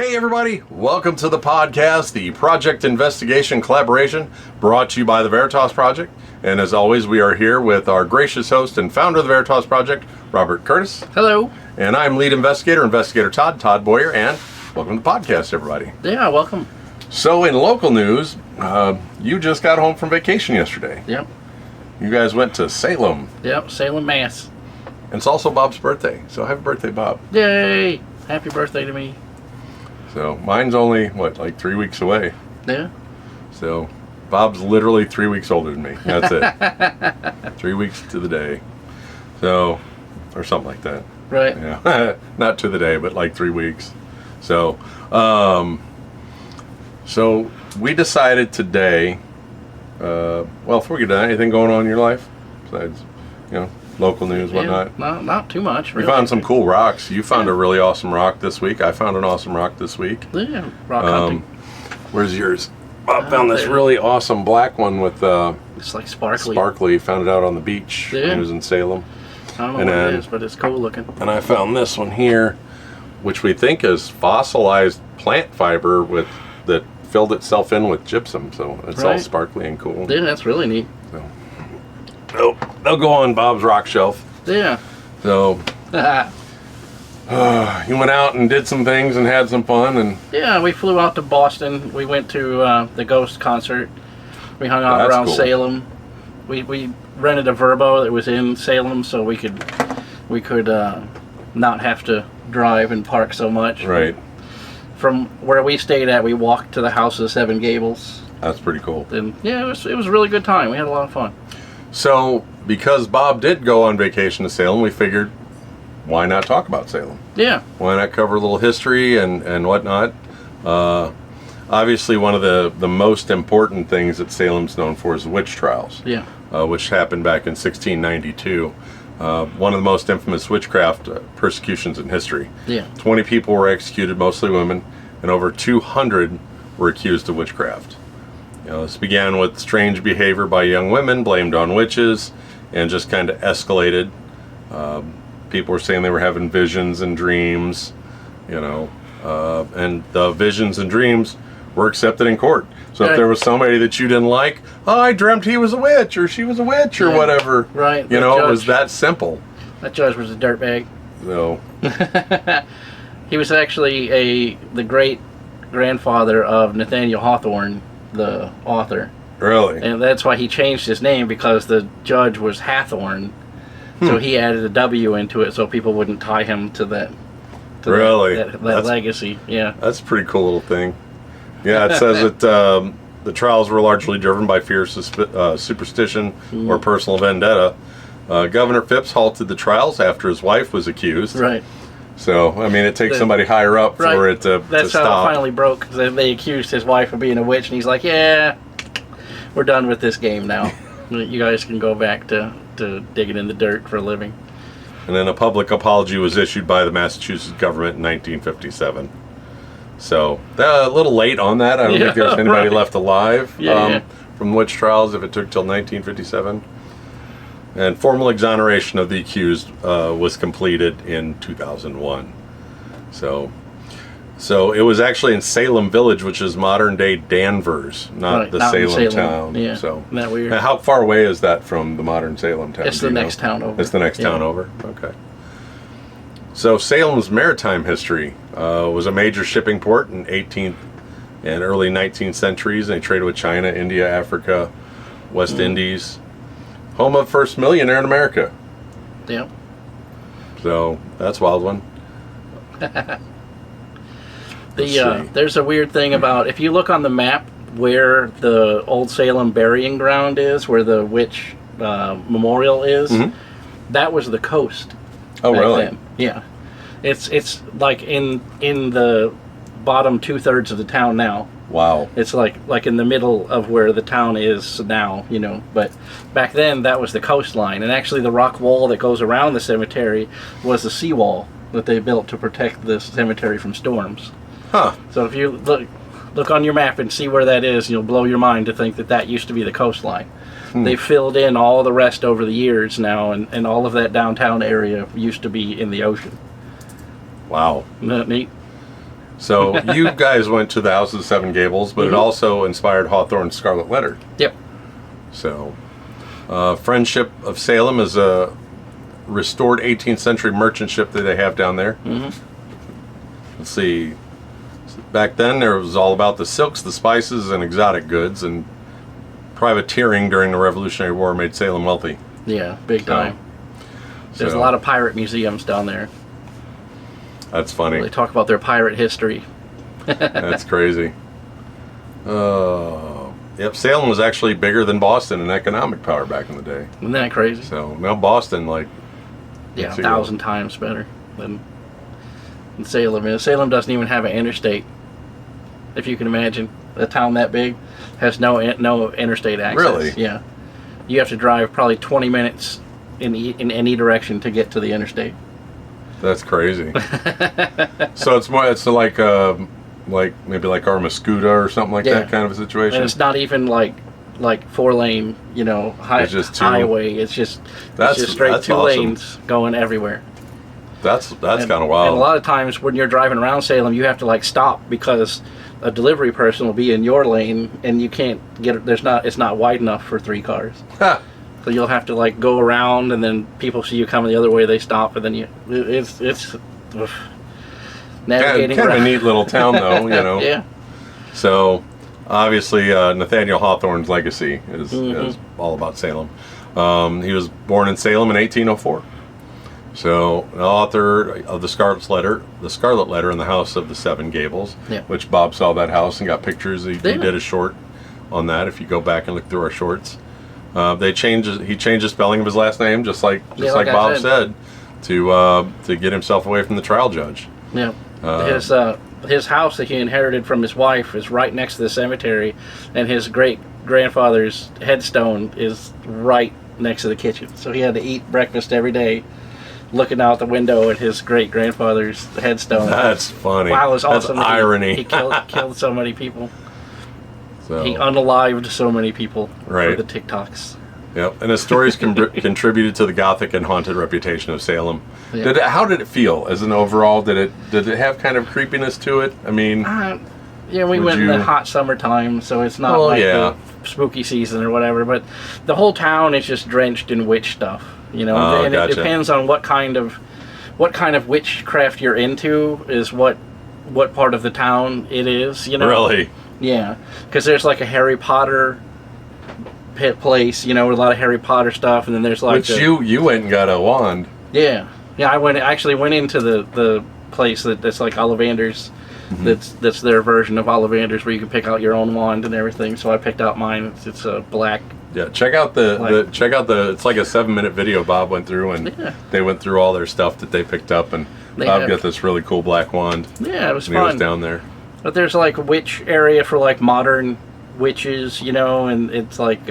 Hey everybody, welcome to the podcast, the Project Investigation Collaboration, brought to you by the Veritas Project. And as always, we are here with our gracious host and founder of the Veritas Project, Robert Curtis. Hello. And I'm lead investigator Todd Boyer, and welcome to the podcast, everybody. Yeah, welcome. So in local news, you just got home from vacation yesterday. Yep. You guys went to Salem. Yep, Salem, Mass. And it's also Bob's birthday, so happy birthday, Bob. Yay! Happy birthday to me. So mine's only, like 3 weeks away. Yeah. So Bob's literally 3 weeks older than me. That's it. 3 weeks to the day. So, or something like that. Right. Yeah. Not to the day, but like 3 weeks. So, so we decided today, before we get done, anything going on in your life? Besides, local news, whatnot? Yeah, not too much, really. We found some cool rocks. You found a really awesome rock this week. I found an awesome rock this week. Yeah, rock hunting. Where's yours? Bob found this really awesome black one with it's like sparkly. Sparkly. Found it out on the beach. Yeah. It was in Salem. I don't know what it is, but it's cool looking. And I found this one here, which we think is fossilized plant fiber that filled itself in with gypsum. So it's all sparkly and cool. Yeah, that's really neat. So they'll go on Bob's rock shelf. Yeah. So you went out and did some things and had some fun, and yeah, we flew out to Boston. We went to the Ghost concert. We hung out around Salem. We rented a Verbo that was in Salem, so we could not have to drive and park so much. Right. From where we stayed at, we walked to the House of Seven Gables. That's pretty cool. And yeah, it was a really good time. We had a lot of fun. So, because Bob did go on vacation to Salem, we figured, why not talk about Salem? Yeah. Why not cover a little history and whatnot? Obviously, one of the most important things that Salem's known for is the witch trials. Yeah. Which happened back in 1692. One of the most infamous witchcraft persecutions in history. Yeah. 20 people were executed, mostly women, and over 200 were accused of witchcraft. This began with strange behavior by young women blamed on witches, and just kind of escalated. People were saying they were having visions and dreams, and the visions and dreams were accepted in court. So if there was somebody that you didn't like, I dreamt he was a witch, or she was a witch, or whatever. Right. It was that simple. That judge was a dirtbag. So. He was actually the great grandfather of Nathaniel Hawthorne, the author. Really? And that's why he changed his name, because the judge was Hathorne. So he added a W into it so people wouldn't tie him to that. That legacy. Yeah. That's a pretty cool little thing. Yeah, it says that the trials were largely driven by fear, superstition, or personal vendetta. Governor Phipps halted the trials after his wife was accused. Right. So, it takes somebody higher up for it to That's stop. how it finally broke, because they accused his wife of being a witch, and he's like, yeah, we're done with this game now. You guys can go back to digging in the dirt for a living. And then a public apology was issued by the Massachusetts government in 1957. So, a little late on that. I don't think there's anybody left alive from witch trials if it took till 1957. And formal exoneration of the accused was completed in 2001. So it was actually in Salem Village, which is modern-day Danvers, not Salem town. Yeah, so isn't that weird? Now, how far away is that from the modern Salem town? It's the next town over. It's the next town over? Okay. So Salem's maritime history was a major shipping port in 18th and early 19th centuries. They traded with China, India, Africa, West Indies. Home of first millionaire in America. Yeah. So that's a wild one. There's a weird thing about, if you look on the map where the old Salem burying ground is, where the witch memorial is, that was the coast. Oh, really? Then. Yeah. It's like in the bottom 2/3 of the town now. Wow. It's like in the middle of where the town is now, but back then that was the coastline, and actually the rock wall that goes around the cemetery was the seawall that they built to protect the cemetery from storms. Huh. So if you look on your map and see where that is, you'll blow your mind to think that used to be the coastline. They filled in all the rest over the years now, and all of that downtown area used to be in the ocean. Wow. Isn't that neat? So you guys went to the House of the Seven Gables, but it also inspired Hawthorne's Scarlet Letter. Yep. So, Friendship of Salem is a restored 18th century merchant ship that they have down there. Let's see. Back then, there was all about the silks, the spices, and exotic goods, and privateering during the Revolutionary War made Salem wealthy. Yeah, big time. There's a lot of pirate museums down there. That's funny. They talk about their pirate history. That's crazy. Yep, Salem was actually bigger than Boston in economic power back in the day. Isn't that crazy? So now Boston, like, yeah, 1,000 times better than Salem is. Salem doesn't even have an interstate. If you can imagine, a town that big has no interstate access. Really? Yeah. You have to drive probably 20 minutes in any direction to get to the interstate. That's crazy. So it's more. It's like maybe like Armascuda or something like that kind of a situation. And it's not even like 4-lane, It's just highway. It's just straight 2 lanes going everywhere. That's kind of wild. And a lot of times when you're driving around Salem, you have to like stop because a delivery person will be in your lane and you can't get. It's not wide enough for 3 cars. So you'll have to like go around, and then people see you coming the other way, they stop, and then it's navigating. Kind of a neat little town, though, Yeah. So obviously, Nathaniel Hawthorne's legacy is all about Salem. He was born in Salem in 1804. So the author of the Scarlet Letter, in the House of the Seven Gables, which Bob saw that house and got pictures. He did a short on that. If you go back and look through our shorts. He changed the spelling of his last name, just like Bob said, to get himself away from the trial judge. Yeah, his house that he inherited from his wife is right next to the cemetery, and his great grandfather's headstone is right next to the kitchen. So he had to eat breakfast every day, looking out the window at his great grandfather's headstone. That's funny. Wow, it was awesome. That's irony. He killed so many people. So, he unalived so many people for the TikToks. Yep, and his stories contributed to the gothic and haunted reputation of Salem. Yep. How did it feel as an overall? Did it have kind of creepiness to it? I mean, we went in the hot summertime, so it's not the spooky season or whatever. But the whole town is just drenched in witch stuff, and it depends on what kind of witchcraft you're into is what part of the town it is. Really. Yeah, because there's like a Harry Potter place, with a lot of Harry Potter stuff, and then there's like you went and got a wand. Yeah, I actually went into the place that's like Ollivander's. That's their version of Ollivander's, where you can pick out your own wand and everything. So I picked out mine. It's a black. Yeah, check out the it's like a 7-minute video Bob went through, and they went through all their stuff that they picked up, and Bob got this really cool black wand. Yeah, it was fun. He was down there. But there's like a witch area for like modern witches, and it's like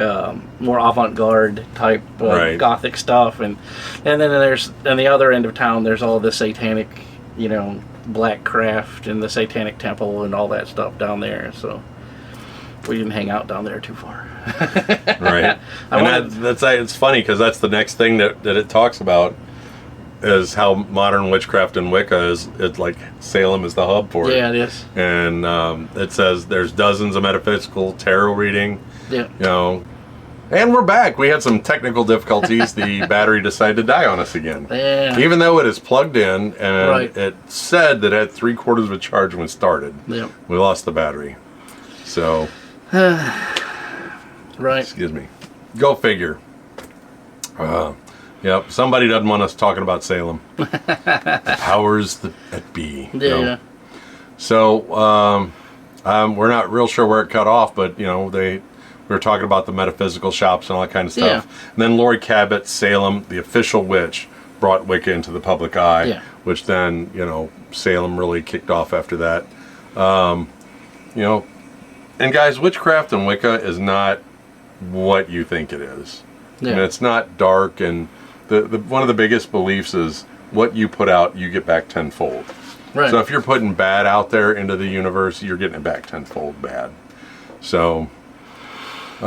more avant-garde type gothic stuff, and then there's on the other end of town there's all the satanic, black craft and the satanic temple and all that stuff down there. So we didn't hang out down there too far. Right. It's funny because that's the next thing that it talks about. Is how modern witchcraft and Wicca is. It's like Salem is the hub for it. Yeah, it is. And it says there's dozens of metaphysical tarot reading. Yeah. And we're back. We had some technical difficulties. The battery decided to die on us again. Yeah. Even though it is plugged in, and it said that it had 3/4 of a charge when it started. Yeah. We lost the battery. So. Right. Excuse me. Go figure. Yep, somebody doesn't want us talking about Salem. The powers that be. Yeah. So, we're not real sure where it cut off, but, we were talking about the metaphysical shops and all that kind of stuff. Yeah. And then Lori Cabot, Salem, the official witch, brought Wicca into the public eye, which then, Salem really kicked off after that. And guys, witchcraft and Wicca is not what you think it is. Yeah. And it's not dark, and the one of the biggest beliefs is what you put out, you get back tenfold. Right. So if you're putting bad out there into the universe, you're getting it back tenfold bad. So, the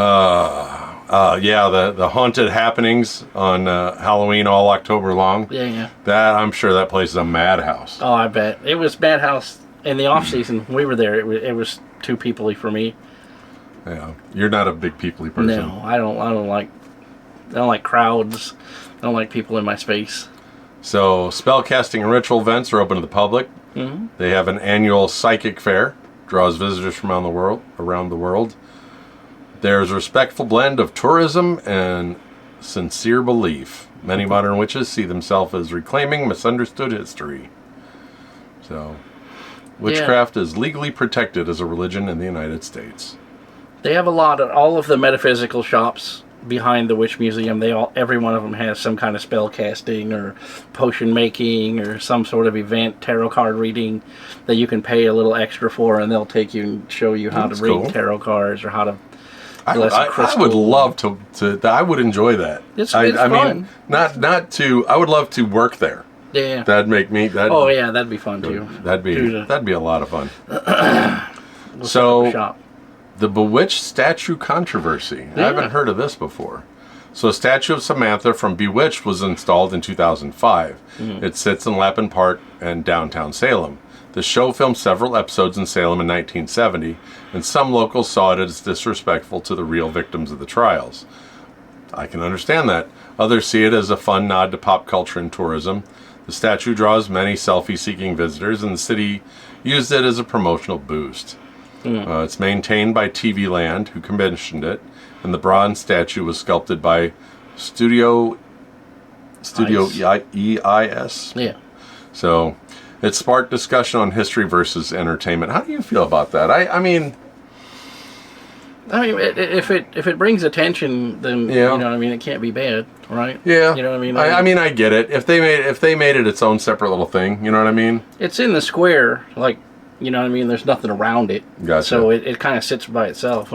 haunted happenings on Halloween all October long. Yeah. That I'm sure that place is a madhouse. Oh, I bet it was madhouse in the off season, we were there. It was too peoply for me. Yeah, you're not a big peoply person. No, I don't like crowds. I don't like people in my space. So, spellcasting and ritual events are open to the public. Mm-hmm. They have an annual psychic fair, draws visitors from around the world. There's a respectful blend of tourism and sincere belief. Many modern witches see themselves as reclaiming misunderstood history. So, witchcraft is legally protected as a religion in the United States. They have all of the metaphysical shops behind the Witch Museum. Every one of them has some kind of spell casting or potion making or some sort of event, tarot card reading that you can pay a little extra for, and they'll take you and show you how to read tarot cards or how to bless a crystal. I would love to. I would enjoy that. It's fun. Mean, not to. I would love to work there. Yeah. That'd make me. Oh yeah, that'd be fun too. That'd be a lot of fun. So. The Bewitched statue controversy. Yeah. I haven't heard of this before. So a statue of Samantha from Bewitched was installed in 2005. Mm. It sits in Lappin Park in downtown Salem. The show filmed several episodes in Salem in 1970, and some locals saw it as disrespectful to the real victims of the trials. I can understand that. Others see it as a fun nod to pop culture and tourism. The statue draws many selfie-seeking visitors, and the city used it as a promotional boost. It's maintained by TV Land, who commissioned it, and the bronze statue was sculpted by Studio EIS. Yeah. So it sparked discussion on history versus entertainment. How do you feel about that? I mean, if it brings attention, then yeah. You know what I mean. It can't be bad, right? Yeah. You know what I mean. I mean, I get it. If they made it its own separate little thing, you know what I mean? It's in the square, like. You know what I mean? There's nothing around it. Gotcha. So it kind of sits by itself.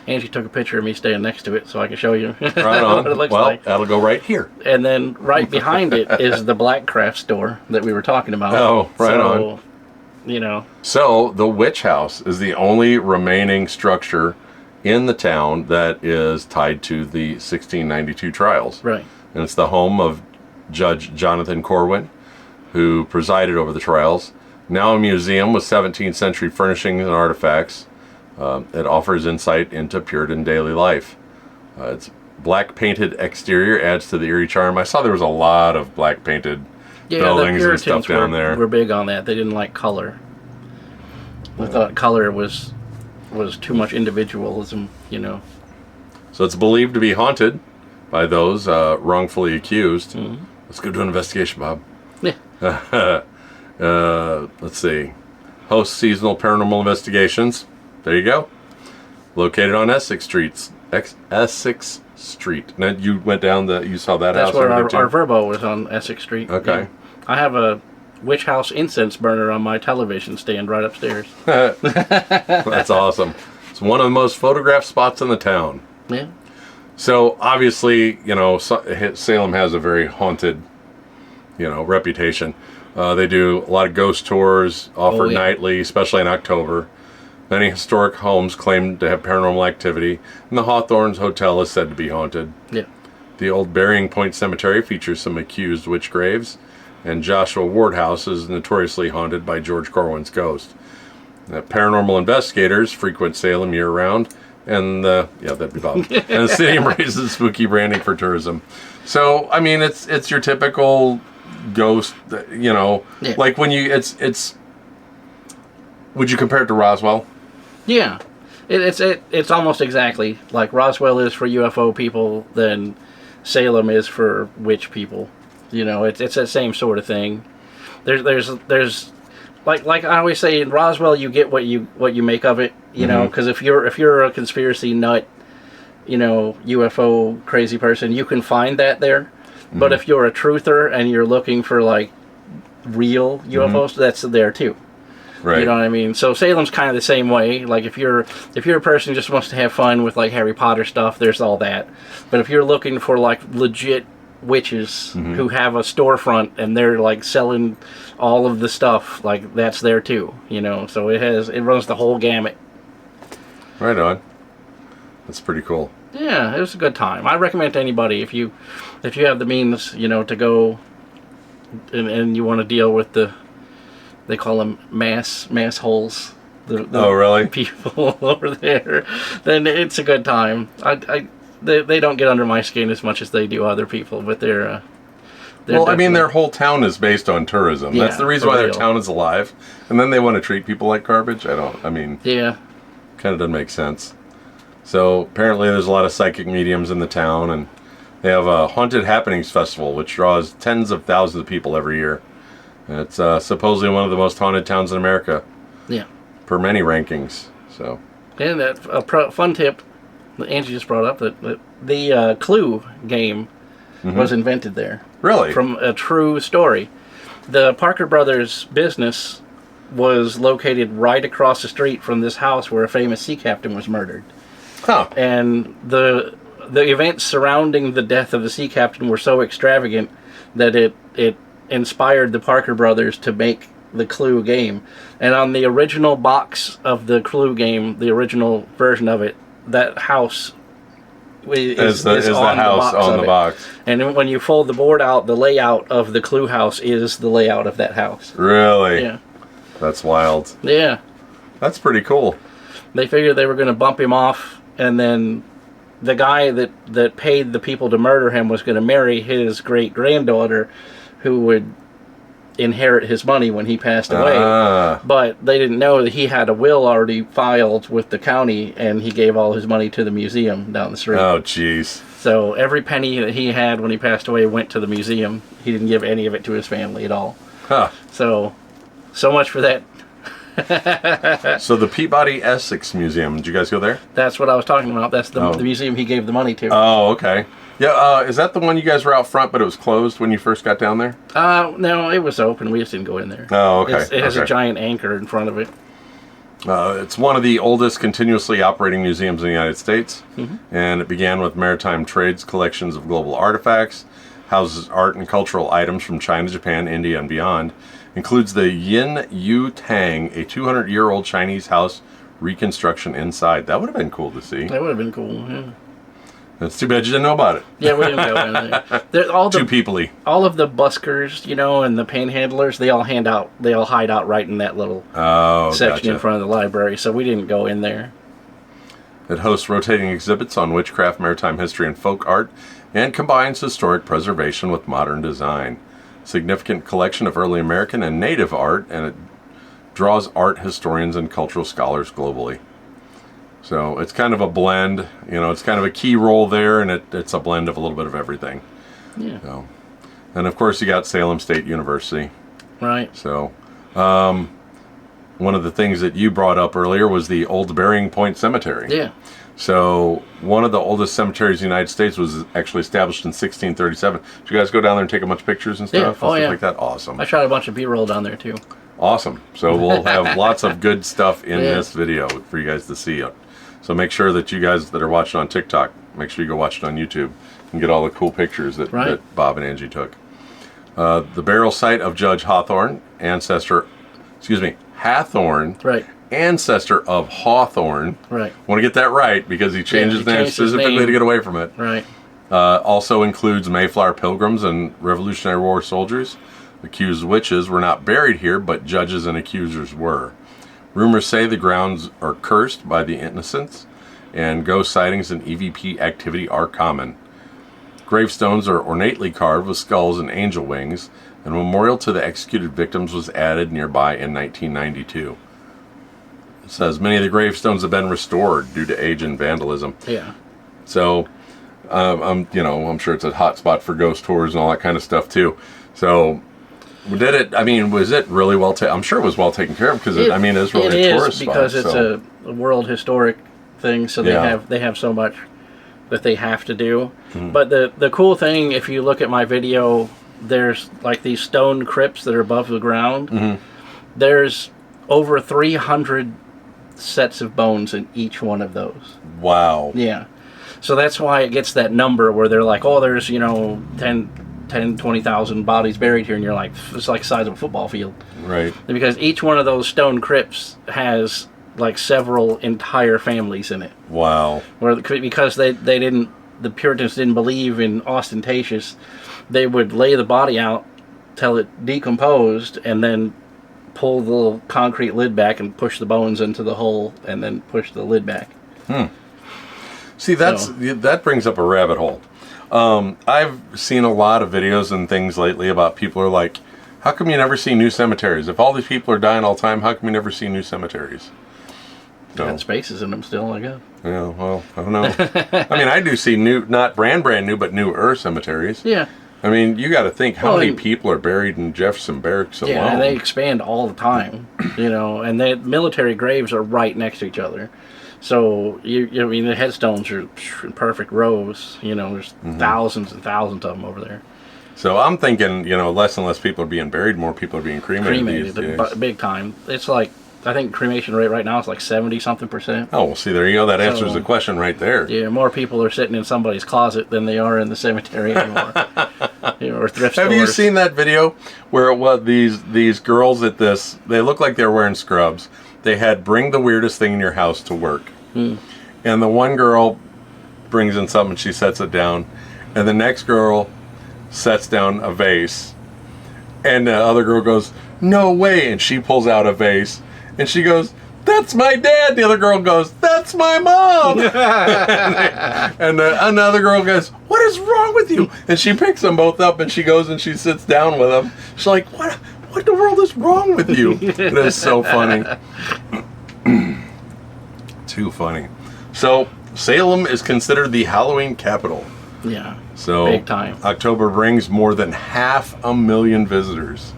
Angie took a picture of me standing next to it so I can show you right on. what it looks well, like. That'll go right here. And then right behind it is the black craft store that we were talking about. Oh, right on. You know. So the Witch House is the only remaining structure in the town that is tied to the 1692 trials. Right. And it's the home of Judge Jonathan Corwin, who presided over the trials. Now a museum with 17th century furnishings and artifacts. It offers insight into Puritan daily life. Its black painted exterior adds to the eerie charm. I saw there was a lot of black painted buildings and stuff down there. We're big on that. They didn't like color. They thought color was too much individualism, you know. So it's believed to be haunted by those wrongfully accused. Mm-hmm. Let's go do an investigation, Bob. Yeah. Let's see. Hosts seasonal paranormal investigations. There you go. Located on Essex Street. Essex Street. Now you went down you saw that house. That's where our Verbo was, on Essex Street. Okay. Yeah. I have a witch house incense burner on my television stand right upstairs. That's awesome. It's one of the most photographed spots in the town. Yeah. So obviously, you know, Salem has a very haunted, you know, reputation. They do a lot of ghost tours offered nightly, especially in October. Many historic homes claim to have paranormal activity, and the Hawthorne's Hotel is said to be haunted. Yeah. The old Burying Point Cemetery features some accused witch graves, and Joshua Ward House is notoriously haunted by George Corwin's ghost. Paranormal investigators frequent Salem year-round, and that'd be Bob. And the city embraces spooky branding for tourism. So, I mean, it's your typical ghost, you know, like when you would you compare it to Roswell? Yeah, it's almost exactly like Roswell is for UFO people, then Salem is for witch people. You know, it's that same sort of thing. There's like I always say, in Roswell you get what you make of it. You know, because if you're a conspiracy nut, you know, UFO crazy person, you can find that there. But if you're a truther and you're looking for like real UFOs, that's there too. Right. You know what I mean? So Salem's kind of the same way. Like if you're a person who just wants to have fun with like Harry Potter stuff, there's all that. But if you're looking for like legit witches who have a storefront and they're like selling all of the stuff, like that's there too. You know, so it runs the whole gamut. Right on. That's pretty cool. Yeah, it was a good time. I recommend to anybody if you have the means, you know, to go and you want to deal with the They call them mass holes. The Oh, really? people over there. Then it's a good time. They don't get under my skin as much as they do other people, but they're well, I mean, their whole town is based on tourism. Yeah, That's the reason for why their real. town is alive. And then they want to treat people like garbage. yeah. Kind of doesn't make sense. So apparently there's a lot of psychic mediums in the town, and they have a Haunted Happenings Festival, which draws tens of thousands of people every year. And it's supposedly one of the most haunted towns in America, Yeah. per many rankings. So, And that fun tip that Angie just brought up, that the Clue game was invented there. really? From a true story. The Parker Brothers business was located right across the street from this house where a famous sea captain was murdered. Huh. And the events surrounding the death of the sea captain were so extravagant that it inspired the Parker Brothers to make the Clue game. And on the original box of the Clue game, the original version of it, that house is the house on the box. And then when you fold the board out, the layout of the Clue house is the layout of that house. Really? Yeah. That's wild. Yeah. That's pretty cool. They figured they were going to bump him off, and then the guy that paid the people to murder him was going to marry his great-granddaughter, who would inherit his money when he passed away. But they didn't know that he had a will already filed with the county, and he gave all his money to the museum down the street. Oh, jeez. So every penny that he had when he passed away went to the museum. He didn't give any of it to his family at all. Huh. So much for that. So the Peabody Essex Museum, did you guys go there? That's what I was talking about. That's the museum he gave the money to. Oh, okay. Yeah, is that the one you guys were out front, but it was closed when you first got down there? No, it was open. We just didn't go in there. Oh, okay. It has a giant anchor in front of it. It's one of the oldest continuously operating museums in the United States, and it began with maritime trades collections of global artifacts, houses art and cultural items from China, Japan, India, and beyond, includes the Yin Yu Tang, a 200-year-old Chinese house reconstruction inside. That would have been cool to see. That would have been cool, yeah. It's too bad you didn't know about it. Yeah, we didn't go in there. Too people-y. All of the buskers, and the panhandlers, they all hide out right in that little section in front of the library, so we didn't go in there. It hosts rotating exhibits on witchcraft, maritime history, and folk art, and combines historic preservation with modern design. Significant collection of early American and Native art, and it draws art historians and cultural scholars globally. So it's kind of a blend, it's kind of a key role there, and it's a blend of a little bit of everything. Yeah. So, and of course you got Salem State University. Right. So, one of the things that you brought up earlier was the Old Burying Point Cemetery. Yeah. So one of the oldest cemeteries in the United States was actually established in 1637. Did you guys go down there and take a bunch of pictures and stuff? Yeah. And stuff Yeah. like that? Awesome. I shot a bunch of B-roll down there, too. Awesome. So we'll have lots of good stuff in this video for you guys to see. So make sure that you guys that are watching on TikTok, make sure you go watch it on YouTube and get all the cool pictures that Bob and Angie took. The burial site of Judge Hathorne, Hathorne, Right. ancestor of Hawthorne. Right. Want to get that right because he changed his name specifically to get away from it. Right. Also includes Mayflower pilgrims and Revolutionary War soldiers. Accused witches were not buried here, but judges and accusers were. Rumors say the grounds are cursed by the innocents, and ghost sightings and EVP activity are common. Gravestones are ornately carved with skulls and angel wings, and a memorial to the executed victims was added nearby in 1992. It says many of the gravestones have been restored due to age and vandalism. Yeah. So, I'm sure it's a hot spot for ghost tours and all that kind of stuff too. So, was it really well taken? I'm sure it was well taken care of because it's really a tourist spot. Because it's a World Historic thing, so they have so much that they have to do. Mm-hmm. But the cool thing, if you look at my video, there's like these stone crypts that are above the ground. Mm-hmm. There's over 300 sets of bones in each one of those. Wow. Yeah. So that's why it gets that number where they're like, oh, there's 20,000 bodies buried here, and you're like, it's like the size of a football field. Right. Because each one of those stone crypts has like several entire families in it. Wow. Because the Puritans didn't believe in ostentatious, they would lay the body out till it decomposed and then pull the little concrete lid back and push the bones into the hole, and then push the lid back. See, that brings up a rabbit hole. I've seen a lot of videos and things lately about people who are like, how come you never see new cemeteries? If all these people are dying all the time, how come you never see new cemeteries? Got spaces in them still, I guess. Yeah, well, I don't know. I mean, I do see new, not brand new, but newer cemeteries. Yeah. I mean, you got to think how many people are buried in Jefferson Barracks alone. Yeah, and they expand all the time, and the military graves are right next to each other. So, I mean, the headstones are in perfect rows. There's thousands and thousands of them over there. So I'm thinking, less and less people are being buried, more people are being cremated these days. Big time. It's like, I think cremation rate right now is like 70-something%. Oh, well, see, there you go. That answers the question right there. Yeah, more people are sitting in somebody's closet than they are in the cemetery anymore. Or thrift stores. Have you seen that video where it was these girls at this, they look like they're wearing scrubs. They had bring the weirdest thing in your house to work. And the one girl brings in something, she sets it down. And the next girl sets down a vase. And the other girl goes, no way. And she pulls out a vase. And she goes, that's my dad. The other girl goes, that's my mom. and another girl goes, what is wrong with you? And she picks them both up and she goes and she sits down with them. She's like, what in the world is wrong with you? It is so funny. Too funny. So Salem is considered the Halloween capital. Yeah. So big time. October brings more than 500,000 visitors.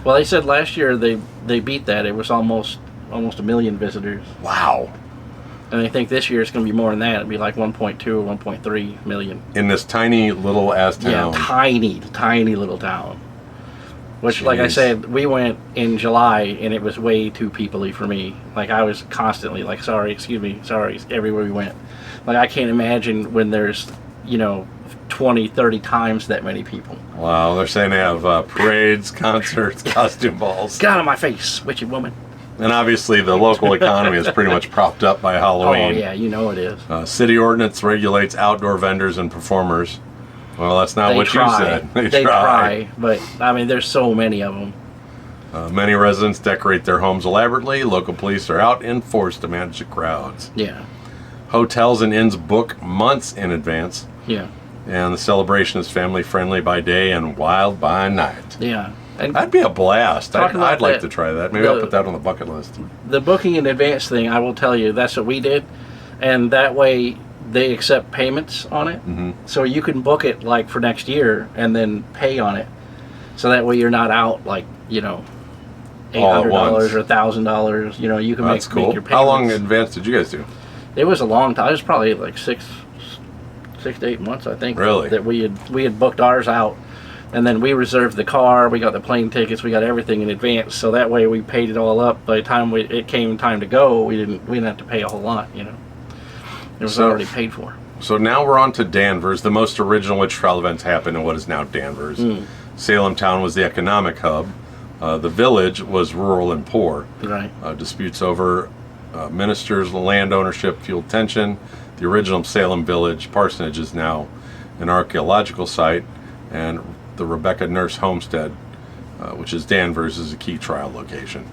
Well, they said last year they beat that. It was almost 1 million visitors. Wow. And I think this year it's going to be more than that. It'll be like 1.2 or 1.3 million. In this tiny little ass town. Yeah, tiny little town. Which, like I said, we went in July and it was way too people-y for me. Like, I was constantly like, sorry, everywhere we went. Like, I can't imagine when there's, 20, 30 times that many people. Wow, they're saying they have parades, concerts, costume balls. Get out of my face, witchy woman. And obviously the local economy is pretty much propped up by Halloween. Oh, yeah, it is. City ordinance regulates outdoor vendors and performers. Well, that's not what you said. They try, but, I mean, there's so many of them. Many residents decorate their homes elaborately. Local police are out in force to manage the crowds. Yeah. Hotels and inns book months in advance. Yeah. And the celebration is family-friendly by day and wild by night. Yeah. And that'd be a blast. I'd like that, to try that. Maybe I'll put that on the bucket list. The booking in advance thing, I will tell you, that's what we did. And that way they accept payments on it. Mm-hmm. So you can book it like for next year and then pay on it. So that way you're not out like, $800 or $1,000. You can make your payments. How long in advance did you guys do? It was a long time. It was probably like 6 to 8 months, I think. Really? That we had booked ours out. And then we reserved the car, we got the plane tickets, we got everything in advance. So that way we paid it all up. By the time it came time to go, we didn't have to pay a whole lot, It was already paid for. So now we're on to Danvers. The most original witch trial events happened in what is now Danvers. Salem town was the economic hub. The village was rural and poor. Right. Disputes over ministers, land ownership, fueled tension. The original Salem village parsonage is now an archaeological site, and the Rebecca Nurse Homestead, which is Danvers, is a key trial location.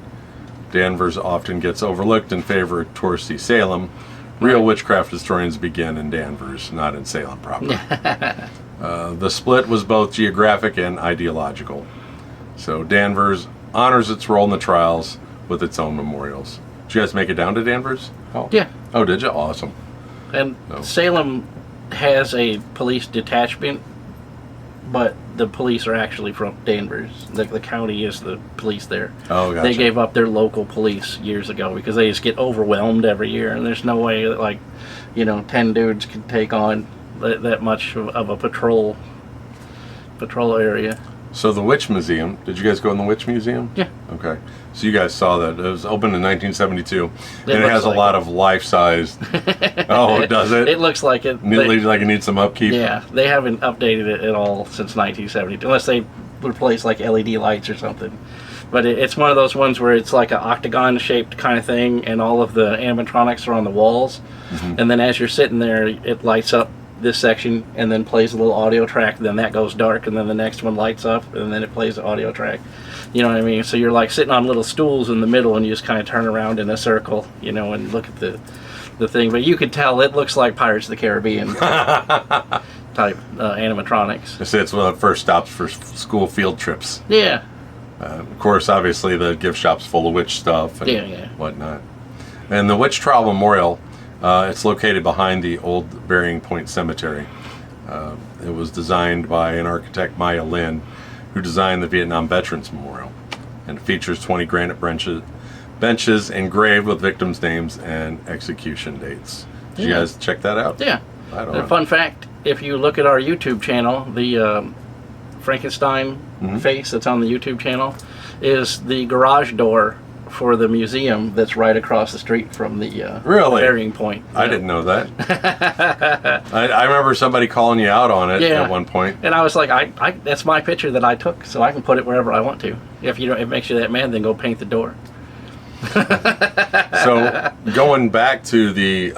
Danvers often gets overlooked in favor of touristy Salem. Real witchcraft historians begin in Danvers, not in Salem proper. The split was both geographic and ideological. So Danvers honors its role in the trials with its own memorials. Did you guys make it down to Danvers? Oh. Yeah. Oh, did you? Awesome. And Salem has a police detachment, but the police are actually from Danvers. The county is the police there. Oh, gotcha. They gave up their local police years ago because they just get overwhelmed every year, and there's no way that 10 dudes can take on that much of a patrol area. So the Witch Museum, did you guys go in the Witch Museum? Yeah. Okay. So you guys saw that. It was opened in 1972. And it has a lot of life-sized... Oh, does it? It looks like it. It looks like it needs some upkeep? Yeah. They haven't updated it at all since 1972, unless they replace LED lights or something. But it's one of those ones where it's like an octagon-shaped kind of thing, and all of the animatronics are on the walls. Mm-hmm. And then as you're sitting there, it lights up this section and then plays a little audio track, then that goes dark, and then the next one lights up, and then it plays the audio track. You know what I mean? So you're like sitting on little stools in the middle, and you just kind of turn around in a circle, you know, and look at the thing. But you could tell it looks like Pirates of the Caribbean type animatronics. I say it's one of the first stops for school field trips. Yeah. Of course, obviously, the gift shop's full of witch stuff and whatnot. And the Witch Trial Memorial, it's located behind the old Burying Point Cemetery. It was designed by an architect, Maya Lin, who designed the Vietnam Veterans Memorial. And it features 20 granite benches engraved with victims' names and execution dates. Did you guys check that out? Yeah. I don't know. Fun fact, if you look at our YouTube channel, the Frankenstein face that's on the YouTube channel is the garage door for the museum that's right across the street from the Burying Point. I didn't know that. I remember somebody calling you out on it at one point. And I was like, I that's my picture that I took, so I can put it wherever I want to. If you don't, it makes you that mad, then go paint the door. So going back to the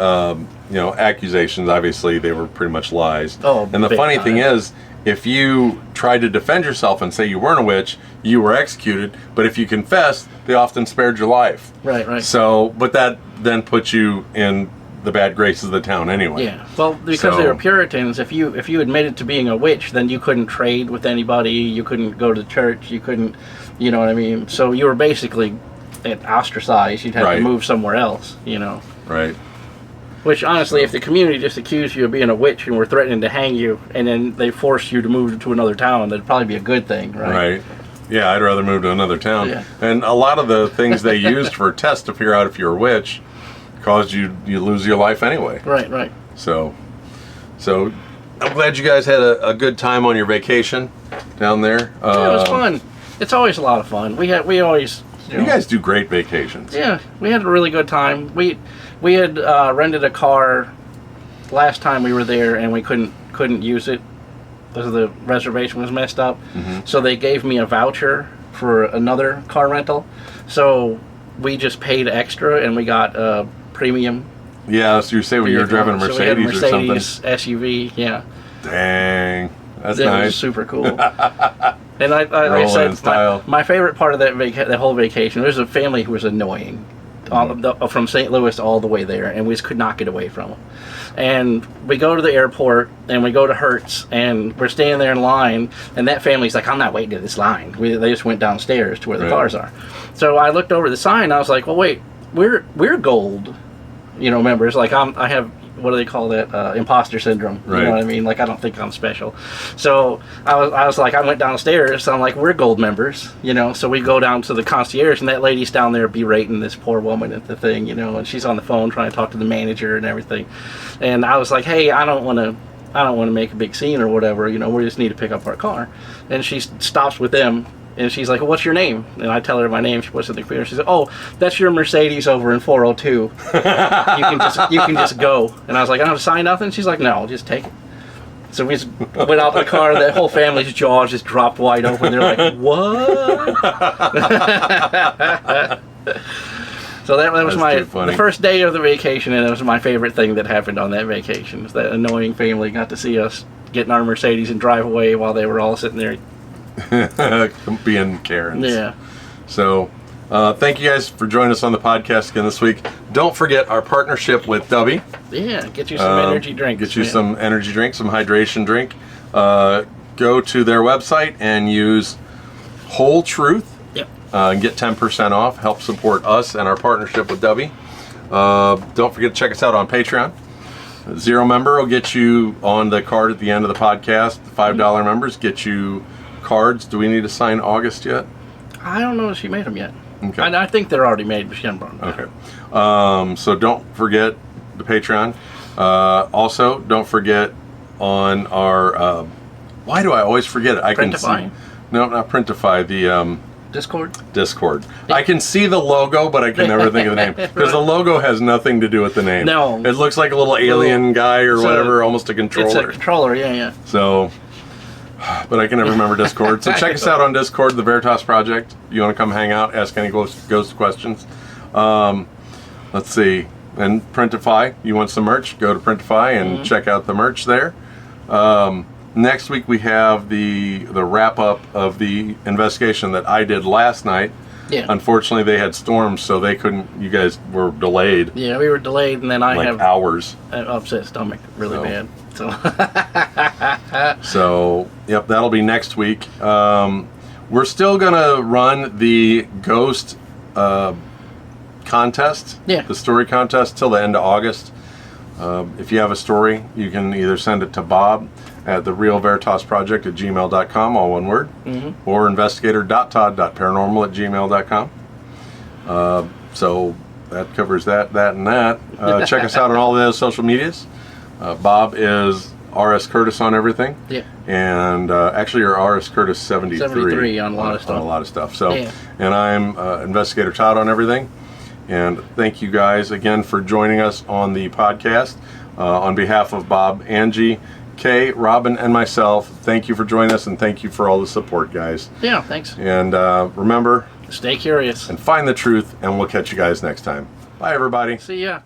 accusations, obviously they were pretty much lies. Oh, and the funny thing is, if you tried to defend yourself and say you weren't a witch, you were executed. But if you confessed, they often spared your life. Right. So, but that then puts you in the bad graces of the town anyway. Yeah. Well, because they were Puritans, if you admitted to being a witch, then you couldn't trade with anybody. You couldn't go to church. You couldn't, you know what I mean. So you were basically ostracized. You'd have to move somewhere else. You know. Right. Which, honestly, if the community just accused you of being a witch and were threatening to hang you, and then they forced you to move to another town, that'd probably be a good thing, right? Right. Yeah, I'd rather move to another town. Yeah. And a lot of the things they used for tests to figure out if you're a witch caused you lose your life anyway. Right. So I'm glad you guys had a good time on your vacation down there. Yeah, it was fun. It's always a lot of fun. We always... You guys do great vacations. Yeah, we had a really good time. We had rented a car last time we were there, and we couldn't use it because the reservation was messed up. So they gave me a voucher for another car rental. So we just paid extra, and we got a premium. Yeah, so you say when you were driving a Mercedes, so we had a Mercedes or something. SUV. Yeah. Dang, that's that nice. Was super cool. And I said, my favorite part of that whole vacation, there's a family who was annoying, from St. Louis all the way there, and we just could not get away from them. And we go to the airport, and we go to Hertz, and we're standing there in line, and that family's like, I'm not waiting in this line. They just went downstairs to where the cars are. So I looked over the sign, and I was like, well, wait, we're gold, members. Like, I have... what do they call that? Imposter syndrome. You know what I mean? Like, I don't think I'm special. So I was like, I went downstairs. So I'm like, we're gold members, So we go down to the concierge, and that lady's down there berating this poor woman at the thing, and she's on the phone trying to talk to the manager and everything. And I was like, hey, I don't want to make a big scene or whatever. We just need to pick up our car. And she stops with them. And she's like, well, what's your name? And I tell her my name. She puts it in the computer. She says, oh, that's your Mercedes over in 402. You can just go. And I was like, I don't have to sign nothing? She's like, no, just take it. So we just went out the car. That whole family's jaws just dropped wide open. They're like, what? So that was the first day of the vacation, and it was my favorite thing that happened on that vacation. That annoying family got to see us get in our Mercedes and drive away while they were all sitting there being Karens. Yeah. So thank you guys for joining us on the podcast again this week. Don't forget our partnership with Dubby. Yeah, get you some energy drinks. Get you some energy drink, some hydration drink. Go to their website and use Whole Truth. Yep. And get 10% off. Help support us and our partnership with Dubby. Don't forget to check us out on Patreon. Zero member will get you on the card at the end of the podcast. The $5 members get you cards. Do we need to sign August yet? I don't know if she made them yet. Okay. I think they're already made, but she hasn't brought them. Okay. So don't forget the Patreon. Also, don't forget on our... why do I always forget it? Printify? No, not Printify. The... Discord. Yeah. I can see the logo, but I can never think of the name. Because the logo has nothing to do with the name. No. It looks like a little alien guy or whatever, almost a controller. It's a controller, yeah. So... but I can never remember Discord. So check us out on Discord, the Veritas Project. You want to come hang out, ask any ghost questions. Let's see. and Printify. You want some merch? Go to Printify and check out the merch there. Next week we have the wrap up of the investigation that I did last night. Yeah. Unfortunately, they had storms, so they couldn't. You guys were delayed. Yeah, we were delayed, and then I like have hours. an upset stomach really bad. So, yep, that'll be next week. We're still gonna run the ghost contest. Yeah. The story contest till the end of August. If you have a story, you can either send it to Bob at the Real Veritas Project at gmail.com, all one word, or investigator.todd.paranormal@gmail.com. So that covers that, and that. Check us out on all the social medias. Bob is RS Curtis on everything. Yeah. And actually, you're RS Curtis 73 on a lot of stuff. On a lot of stuff. So, and I'm Investigator Todd on everything. And thank you guys again for joining us on the podcast. On behalf of Bob, Angie, Kay, Robin, and myself, thank you for joining us, and thank you for all the support, guys. Yeah, thanks. And remember, stay curious and find the truth, and we'll catch you guys next time. Bye, everybody. See ya.